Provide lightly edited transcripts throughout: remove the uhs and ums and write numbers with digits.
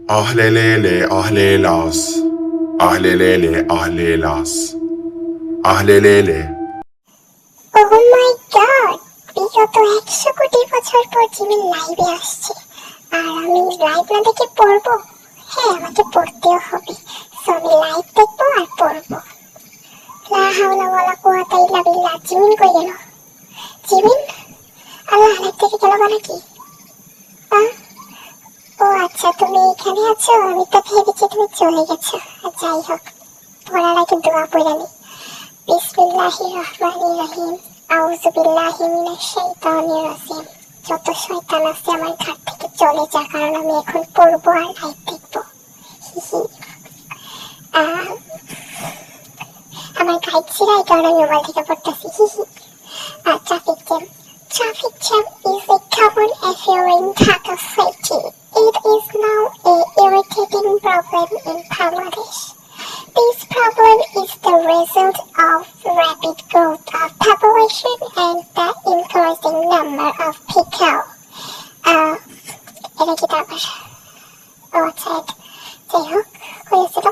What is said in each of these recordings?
Ahlelele ahlelas. Ahlelele ahlelas. Ahlelele. ওহ মাই god, বিগত 100 কোটি বছর পর জিমিন লাইভে আসছে আর আমি লাইভ না দেখে পড়বো। হ্যাঁ, আমাকে পড়তেও হবে, সো আমি লাইভ দেখবো আর পড়বো। লা হাওলা ওয়ালা কুওয়াতা ইল্লা বিল্লাহ। জিমিন কই গেল? জিমিন আল্লাহ লাইভ থেকে গেল নাকি? ও আচ্ছা, তুমি এখানে আছো, আমি তো ভেবেছি তুমি চলে গেছো। যাই হোক, পড়ার আগে দোয়া পড়ে নি। বিসমিল্লাহির রহমানির রহিম। আউযু বিল্লাহি মিনাশ শাইতানির রাজিম। যত শয়তান আছে আমার ঘর থেকে চলে যা, কারণ আমি এখন পড়বো আর লাইভ দেখবো। আমার গাইড ছিল, এই কারণে আমি মোবাইল থেকে পড়তেছি। Traffic jam. Traffic jam is a common affair in Dhaka city. It is now an irritating problem in Bangladesh. This problem is the result of rapid growth of population and the increasing number of people. এটা কি তারপর? আচ্ছা, যাই হোক, হয়েছিল।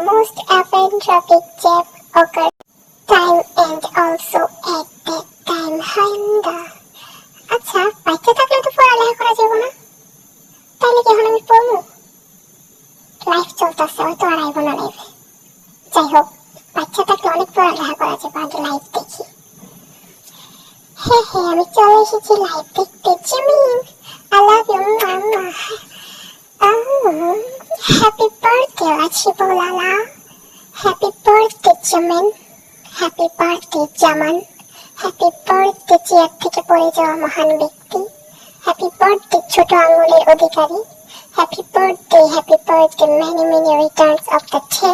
Most often traffic jam occurs time and also at that time হাইন্দা। আচ্ছা, বাচ্চা থাকলে তো পড়ালেখা করা যাবে না, তাহলে কি এখন আমি পড়বো? লাইফ চলতেছে, হয়তো আর আইব না লাইফে। যাই হোক, বাচ্চা থাকলে অনেক পড়ালেখা করা যাবে, আগে লাইভ দেখি। হ্যাঁ, আমি চলে এসেছি লাইভ দেখতে। Jimin, I love you. Happy birthday রাচিবুলালা। Happy birthday Jimin. Happy birthday Zaman. Happy birthday chair থেকে পড়ে যাওয়া মহান ব্যক্তি। হ্যাপি বার্থডে ছোট আঙুলের অধিকারী। Happy birthday many many returns of the day.